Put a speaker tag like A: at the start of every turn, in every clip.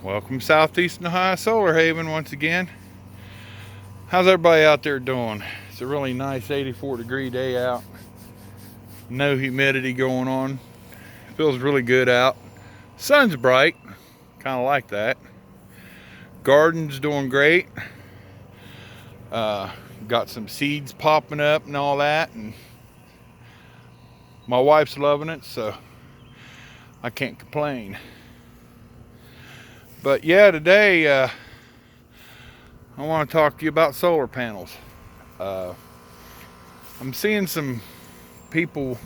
A: Welcome Southeastern Ohio Solar Haven once again. How's everybody out there doing? It's a really nice 84-degree day out. No humidity going on. Feels really good out. Sun's bright. Kind of like that. Garden's doing great. Got some seeds popping up and all that. And my wife's loving it, so I can't complain. But yeah, today I want to talk to you about solar panels. I'm seeing some people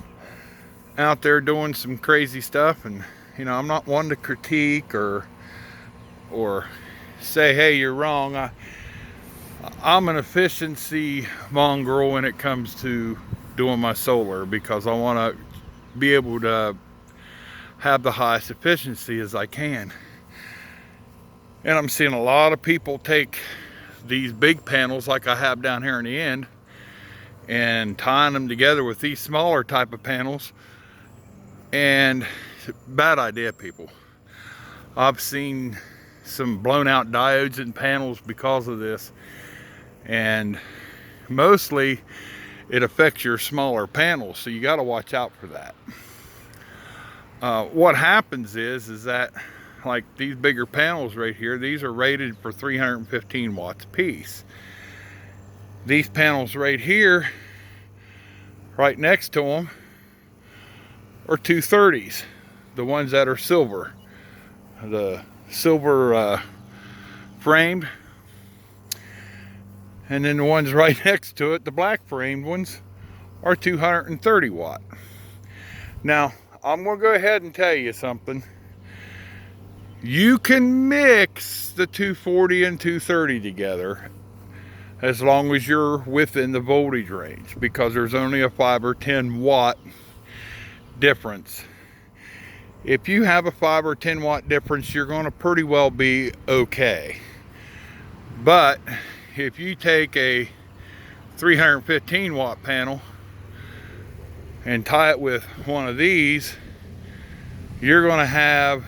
A: out there doing some crazy stuff, and I'm not one to critique or say, hey, you're wrong. I'm an efficiency mongrel when it comes to doing my solar, because I want to be able to have the highest efficiency as I can. And I'm seeing a lot of people take these big panels like I have down here in the end and tying them together with these smaller type of panels. And bad idea, people. I've seen some blown out diodes in panels because of this, and mostly it affects your smaller panels, so you got to watch out for that. What happens is that, like these bigger panels right here, these are rated for 315 watts a piece. These panels right here, right next to them, are 230s, the ones that are silver, the silver framed. And then the ones right next to it, the black framed ones, are 230 watt. Now, I'm going to go ahead and tell you something. You can mix the 240 and 230 together as long as you're within the voltage range, because there's only a 5 or 10 watt difference. If you have a 5 or 10 watt difference, you're going to pretty well be okay. But if you take a 315 watt panel and tie it with one of these, you're going to have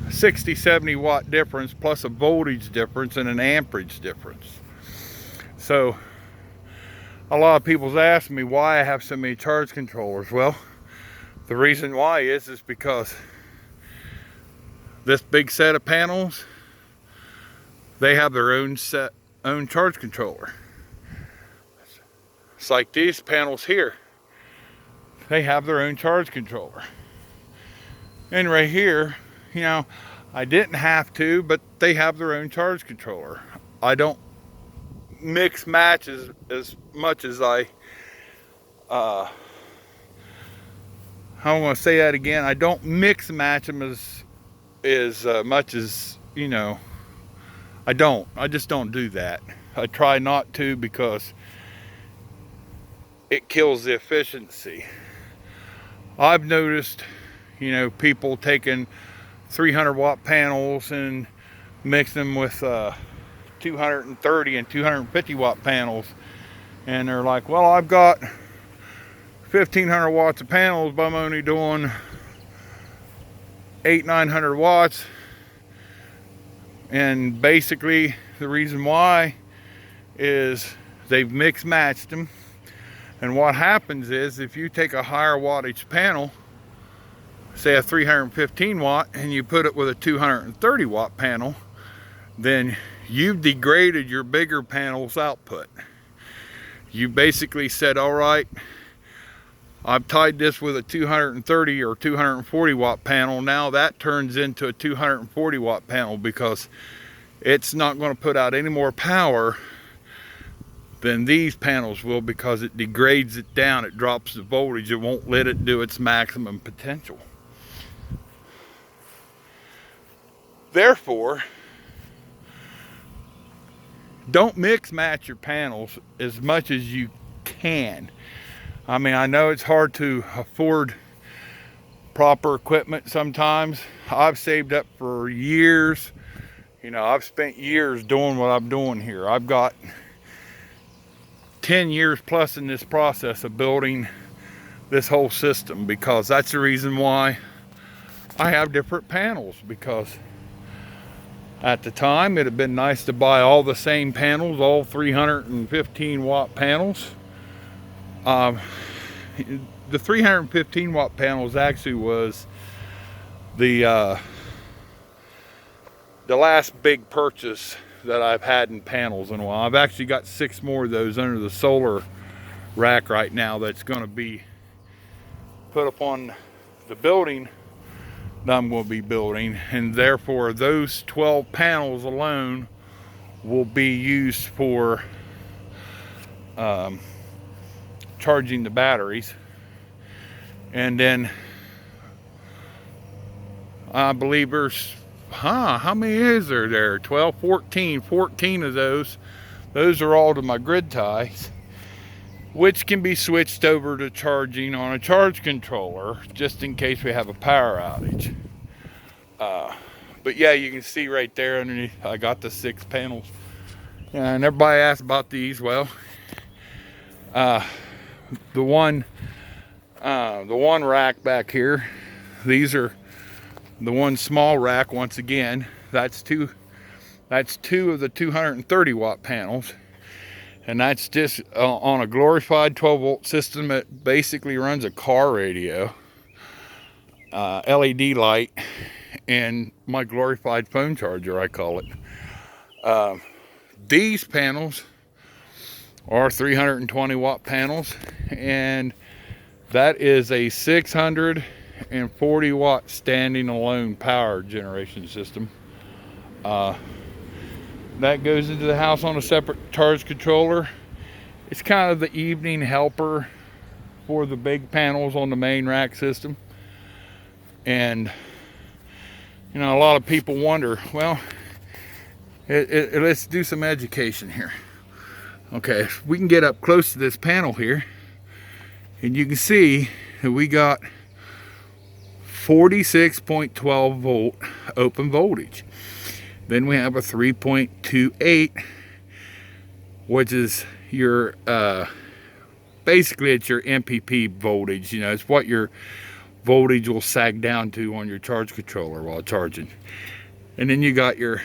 A: 60-70 watt difference, plus a voltage difference and an amperage difference. So a lot of people's asked me why I have so many charge controllers. Well, the reason why is because this big set of panels, they have their own charge controller. It's like these panels here, they have their own charge controller. And right here, I didn't have to, but they have their own charge controller. I don't mix match as much as I want to say that again. I don't mix match them as much as, I just don't do that. I try not to, because it kills the efficiency. I've noticed, people taking 300 watt panels and mix them with 230 and 250 watt panels, and they're like, well, I've got 1500 watts of panels, but I'm only doing 800-900 watts. And basically the reason why is they've mix matched them. And what happens is, if you take a higher wattage panel, say a 315 watt, and you put it with a 230 watt panel, then you've degraded your bigger panel's output. You basically said, all right, I've tied this with a 230 or 240 watt panel. Now that turns into a 240 watt panel, because it's not going to put out any more power than these panels will, because it degrades it down. It drops the voltage. It won't let it do its maximum potential. Therefore, don't mix match your panels as much as you can. I mean, I know it's hard to afford proper equipment sometimes. I've saved up for years. I've spent years doing what I'm doing here. I've got 10 years plus in this process of building this whole system, because that's the reason why I have different panels, because At the time, it'd have been nice to buy all the same panels, all 315 watt panels. The 315 watt panels actually was the last big purchase that I've had in panels in a while. I've actually got 6 more of those under the solar rack right now that's going to be put up on the building that I'm going to be building, and therefore those 12 panels alone will be used for charging the batteries. And then I believe there's, how many is there? 12, 14 of those. Those are all to my grid ties, which can be switched over to charging on a charge controller just in case we have a power outage. But yeah, you can see right there underneath, I got the 6 panels. And everybody asks about these. Well, the one rack back here, these are the one small rack. Once again, that's two of the 230 watt panels, and that's just on a glorified 12 volt system that basically runs a car radio, LED light, and my glorified phone charger, I call it. These panels are 320 watt panels, and that is a 640 watt standing alone power generation system. That goes into the house on a separate charge controller. It's kind of the evening helper for the big panels on the main rack system. And you know, a lot of people wonder, well, let's do some education here. Okay, we can get up close to this panel here, and you can see that we got 46.12 volt open voltage. Then we have a 3.28, which is your basically it's your MPP voltage. You know, it's what your voltage will sag down to on your charge controller while charging. And then you got your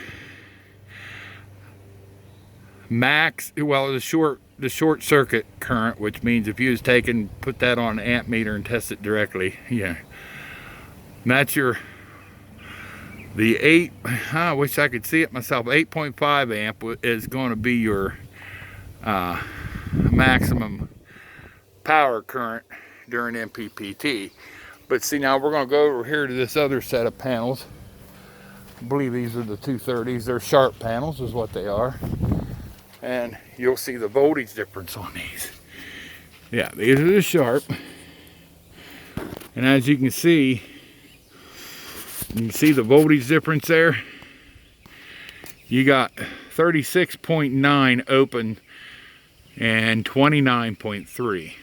A: max, well, the short circuit current, which means if you was put that on an amp meter and test it directly, yeah, and that's the 8, I wish I could see it myself, 8.5 amp is going to be your maximum power current during MPPT. But see, now we're going to go over here to this other set of panels. I believe these are the 230s. They're sharp panels is what they are. And you'll see the voltage difference on these. Yeah, these are the sharp. And as you can see the voltage difference there. You got 36.9 open and 29.3.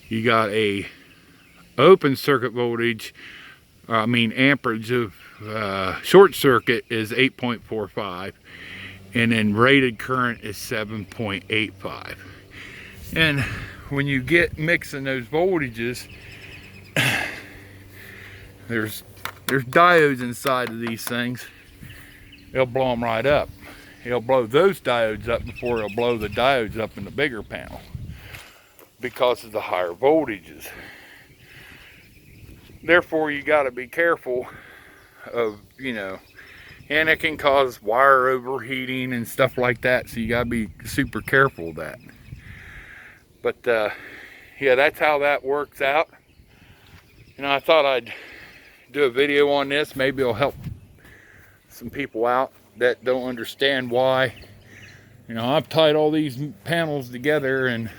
A: You got a open circuit voltage, amperage of short circuit is 8.45, and then rated current is 7.85. And when you get mixing those voltages, there's diodes inside of these things. It'll blow them right up. It'll blow those diodes up before it'll blow the diodes up in the bigger panel because of the higher voltages. Therefore, you got to be careful of, you know, and it can cause wire overheating and stuff like that, so you got to be super careful of that. But yeah, that's how that works out. You know, I thought I'd do a video on this. Maybe it'll help some people out that don't understand why. You know, I've tied all these panels together, and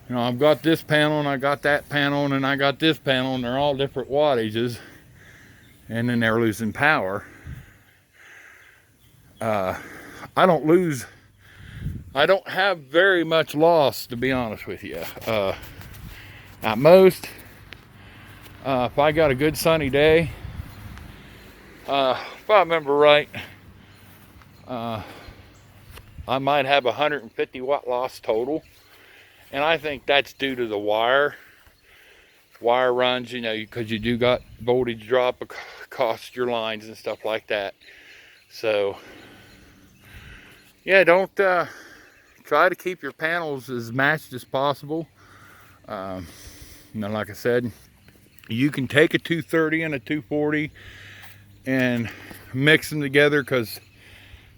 A: you know, I've got this panel and I got that panel and I got this panel, and they're all different wattages, and then they're losing power. I don't have very much loss, to be honest with you. At most, if I got a good sunny day, if I remember right, I might have 150 watt loss total, and I think that's due to the wire runs, you know, because you do got voltage drop across your lines and stuff like that. So yeah, don't try to keep your panels as matched as possible. Like I said, you can take a 230 and a 240 and mix them together, because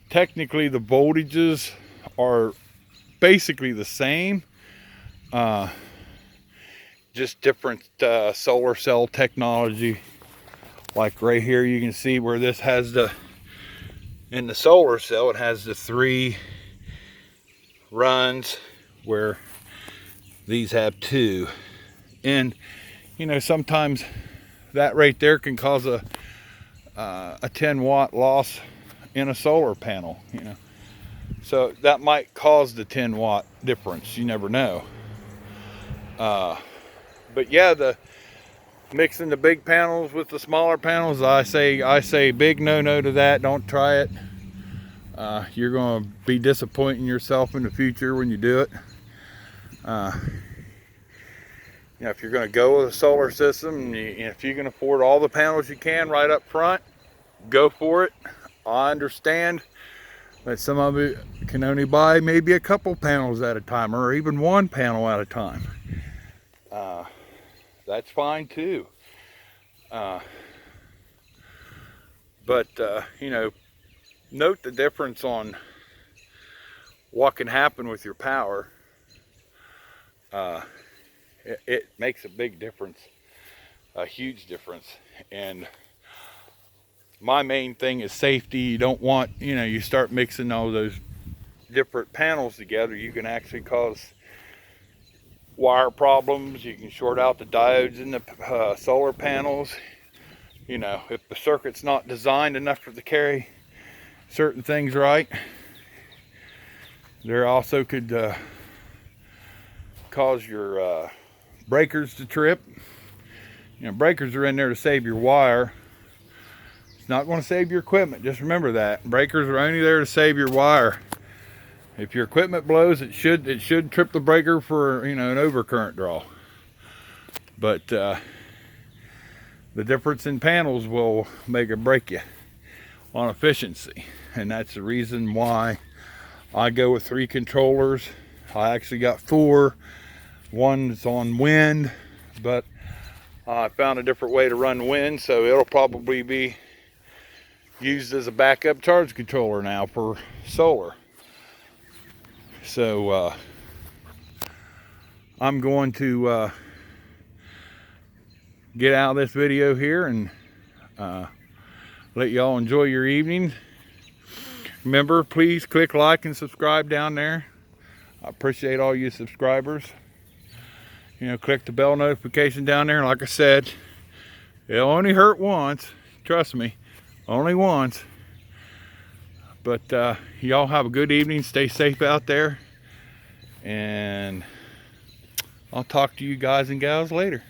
A: technically the voltages are basically the same, just different solar cell technology. Like right here, you can see where this has in the solar cell, it has the 3 runs, where these have 2. And sometimes that right there can cause a 10-watt loss in a solar panel. So that might cause the 10-watt difference. You never know. But yeah, mixing the big panels with the smaller panels, I say big no to that. Don't try it. You're going to be disappointing yourself in the future when you do it. If you're going to go with a solar system, if you can afford all the panels you can right up front, go for it. I understand that some of you can only buy maybe a couple panels at a time, or even 1 panel at a time. That's fine too. But note the difference on what can happen with your power. It makes a big difference, a huge difference. And my main thing is safety. You don't want, you start mixing all those different panels together, you can actually cause wire problems. You can short out the diodes in the solar panels. If the circuit's not designed enough to carry certain things right, there also could cause your breakers to trip. Breakers are in there to save your wire. It's not going to save your equipment. Just remember that. Breakers are only there to save your wire. If your equipment blows, it should trip the breaker for an overcurrent draw. But the difference in panels will make or break you on efficiency, and that's the reason why I go with 3 controllers. I actually got 4. One's on wind, but I found a different way to run wind, so it'll probably be used as a backup charge controller now for solar. So I'm going to get out of this video here and let y'all enjoy your evening. Remember, please click like and subscribe down there. I appreciate all you subscribers. Click the bell notification down there. Like I said, it'll only hurt once. Trust me, only once. But y'all have a good evening. Stay safe out there. And I'll talk to you guys and gals later.